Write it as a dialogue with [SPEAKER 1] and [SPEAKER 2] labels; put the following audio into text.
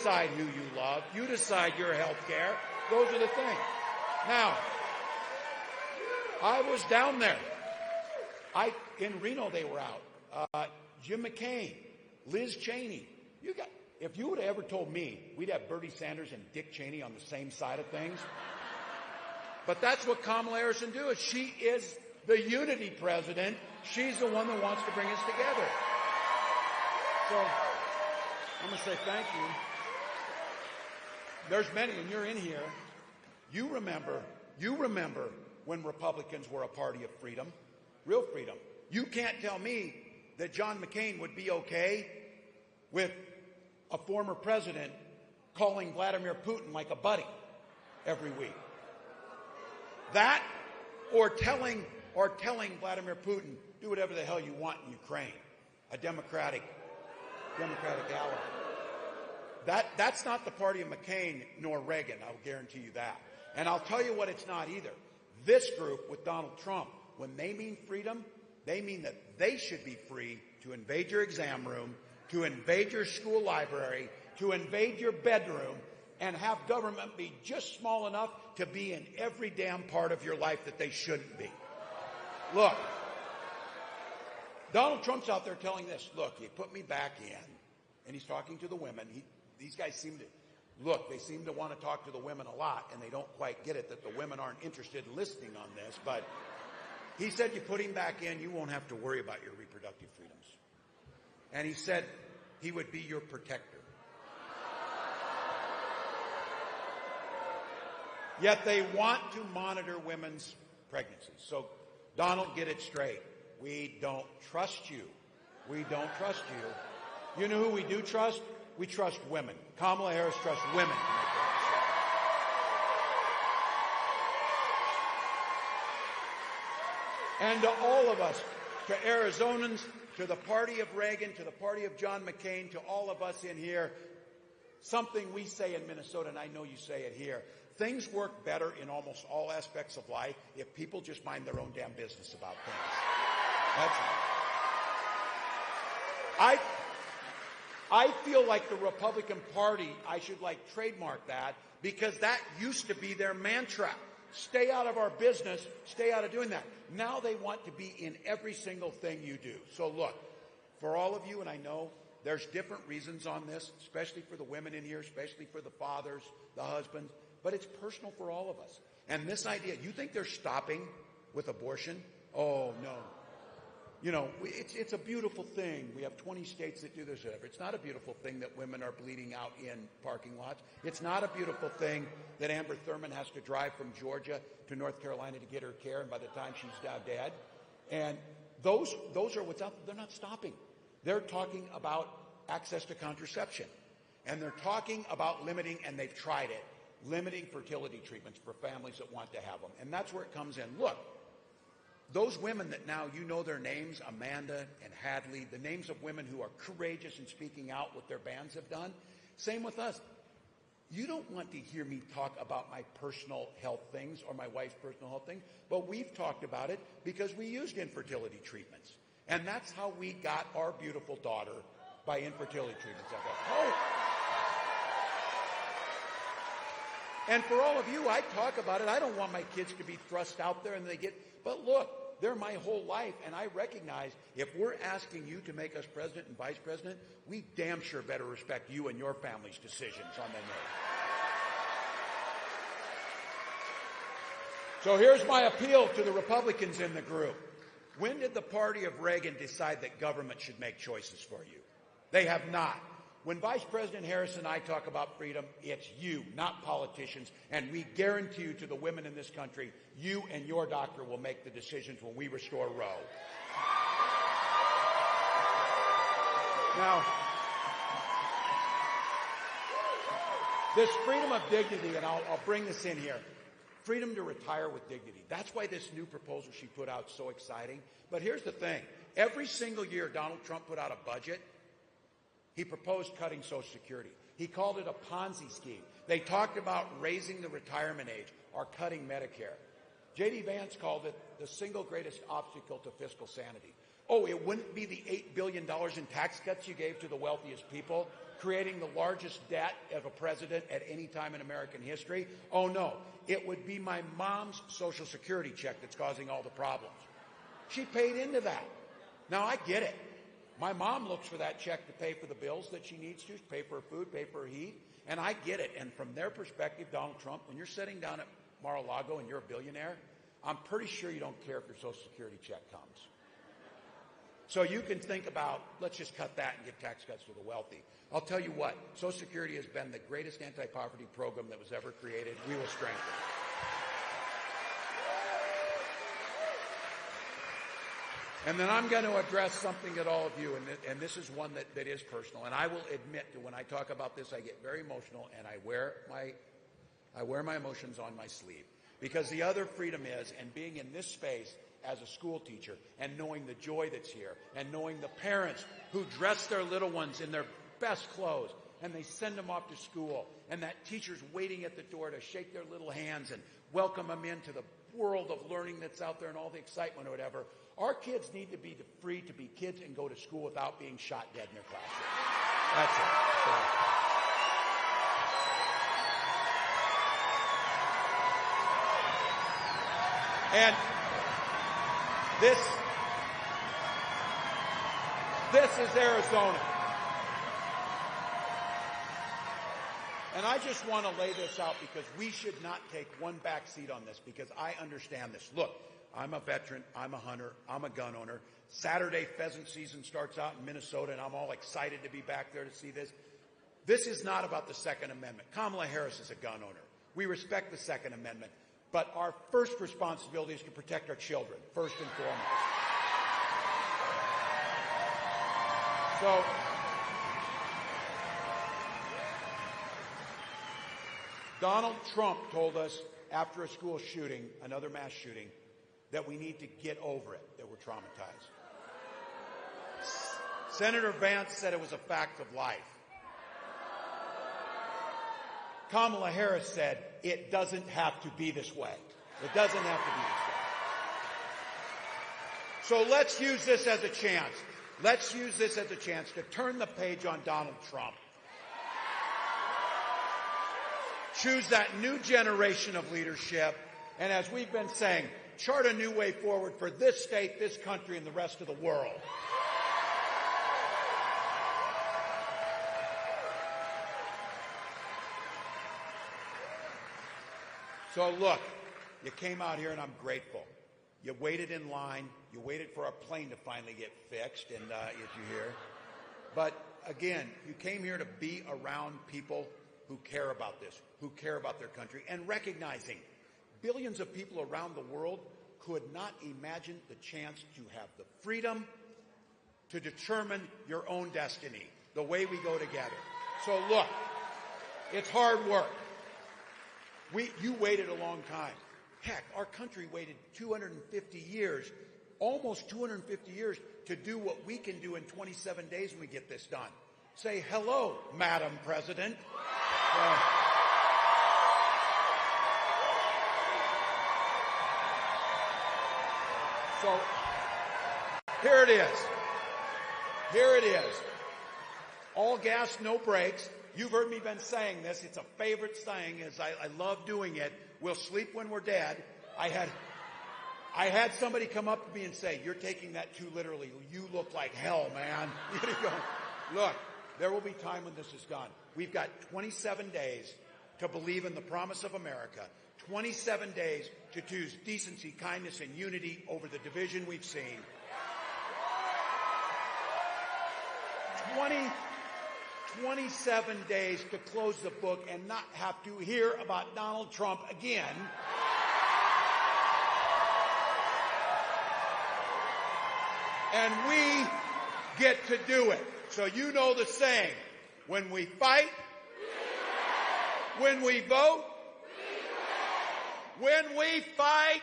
[SPEAKER 1] decide who you love. You decide your health care. Those are the things. Now, I was down there. In Reno, they were out. Jim McCain, Liz Cheney. If you would have ever told me we'd have Bernie Sanders and Dick Cheney on the same side of things. But that's what Kamala Harris do. She is the unity president. She's the one that wants to bring us together. So I'm going to say thank you. There's many, and you're in here. You remember when Republicans were a party of freedom, real freedom. You can't tell me that John McCain would be okay with a former president calling Vladimir Putin like a buddy every week. That or telling Vladimir Putin, do whatever the hell you want in Ukraine, a democratic ally. That's not the party of McCain nor Reagan, I'll guarantee you that. And I'll tell you what it's not either. This group with Donald Trump, when they mean freedom, they mean that they should be free to invade your exam room, to invade your school library, to invade your bedroom, and have government be just small enough to be in every damn part of your life that they shouldn't be. Look, Donald Trump's out there telling this, look, you put me back in, and he's talking to the women. These guys seem to want to talk to the women a lot, and they don't quite get it that the women aren't interested in listening on this, but he said you put him back in, you won't have to worry about your reproductive freedoms. And he said he would be your protector. Yet they want to monitor women's pregnancies. So, Donald, get it straight. We don't trust you. We don't trust you. You know who we do trust? We trust women. Kamala Harris trusts women to make that decision. And to all of us, to Arizonans, to the party of Reagan, to the party of John McCain, to all of us in here, something we say in Minnesota, and I know you say it here, things work better in almost all aspects of life if people just mind their own damn business about things. That's it. I feel like the Republican Party, I should trademark that, because that used to be their mantra. Stay out of our business, stay out of doing that. Now they want to be in every single thing you do. So look, for all of you, and I know there's different reasons on this, especially for the women in here, especially for the fathers, the husbands, but it's personal for all of us. And this idea, you think they're stopping with abortion? Oh, no. You know, it's a beautiful thing. We have 20 states that do this. It's not a beautiful thing that women are bleeding out in parking lots. It's not a beautiful thing that Amber Thurman has to drive from Georgia to North Carolina to get her care, and by the time she's now dead. And those are what's out there. They're not stopping. They're talking about access to contraception. And they're talking about limiting, and they've tried it, limiting fertility treatments for families that want to have them. And that's where it comes in. Look. Those women that now you know their names, Amanda and Hadley, the names of women who are courageous in speaking out what their bands have done, same with us. You don't want to hear me talk about my personal health things or my wife's personal health things, but we've talked about it because we used infertility treatments. And that's how we got our beautiful daughter, by infertility treatments. And for all of you, I talk about it. I don't want my kids to be thrust out there and but look, they're my whole life, and I recognize if we're asking you to make us president and vice president, we damn sure better respect you and your family's decisions on their name. So here's my appeal to the Republicans in the group. When did the party of Reagan decide that government should make choices for you? They have not. When Vice President Harris and I talk about freedom, it's you, not politicians. And we guarantee you to the women in this country, you and your doctor will make the decisions when we restore Roe. Now, this freedom of dignity, and I'll bring this in here, freedom to retire with dignity. That's why this new proposal she put out is so exciting. But here's the thing. Every single year Donald Trump put out a budget, he proposed cutting Social Security. He called it a Ponzi scheme. They talked about raising the retirement age or cutting Medicare. J.D. Vance called it the single greatest obstacle to fiscal sanity. Oh, it wouldn't be the $8 billion in tax cuts you gave to the wealthiest people, creating the largest debt of a president at any time in American history. Oh, no. It would be my mom's Social Security check that's causing all the problems. She paid into that. Now, I get it. My mom looks for that check to pay for the bills that she needs to, pay for her food, pay for her heat, and I get it. And from their perspective, Donald Trump, when you're sitting down at Mar-a-Lago and you're a billionaire, I'm pretty sure you don't care if your Social Security check comes. So you can think about, let's just cut that and give tax cuts to the wealthy. I'll tell you what, Social Security has been the greatest anti-poverty program that was ever created. We will strengthen it. And then I'm going to address something that all of you, and this is one that is personal, and I will admit that when I talk about this, I get very emotional, and I wear my emotions on my sleeve. Because the other freedom is, and being in this space as a school teacher, and knowing the joy that's here, and knowing the parents who dress their little ones in their best clothes, and they send them off to school, and that teacher's waiting at the door to shake their little hands and welcome them into the world of learning that's out there and all the excitement or whatever. Our kids need to be free to be kids and go to school without being shot dead in their classroom. That's it. And this is Arizona. And I just want to lay this out because we should not take one back seat on this because I understand this. Look, I'm a veteran, I'm a hunter, I'm a gun owner. Saturday pheasant season starts out in Minnesota and I'm all excited to be back there to see this. This is not about the Second Amendment. Kamala Harris is a gun owner. We respect the Second Amendment. But our first responsibility is to protect our children, first and foremost. So, Donald Trump told us after a school shooting, another mass shooting, that we need to get over it, that we're traumatized. Senator Vance said it was a fact of life. Kamala Harris said it doesn't have to be this way. It doesn't have to be this way. So let's use this as a chance. Let's use this as a chance to turn the page on Donald Trump. Choose that new generation of leadership, and as we've been saying, chart a new way forward for this state, this country, and the rest of the world. So look, you came out here and I'm grateful. You waited in line. You waited for our plane to finally get fixed, and as you hear. But again, you came here to be around people who care about this, who care about their country, and recognizing billions of people around the world could not imagine the chance to have the freedom to determine your own destiny, the way we go together. So look, it's hard work. You waited a long time. Heck, our country waited 250 years, almost 250 years, to do what we can do in 27 days when we get this done. Say hello, Madam President. So here it is. Here it is. All gas, no brakes. You've heard me been saying this. It's a favorite saying. I love doing it. We'll sleep when we're dead. I had somebody come up to me and say, "You're taking that too literally. You look like hell, man." Look, there will be time when this is done. We've got 27 days to believe in the promise of America. 27 days to choose decency, kindness, and unity over the division we've seen. 27 days to close the book and not have to hear about Donald Trump again. And we get to do it. So you know the saying, when we fight, when we vote, when we fight,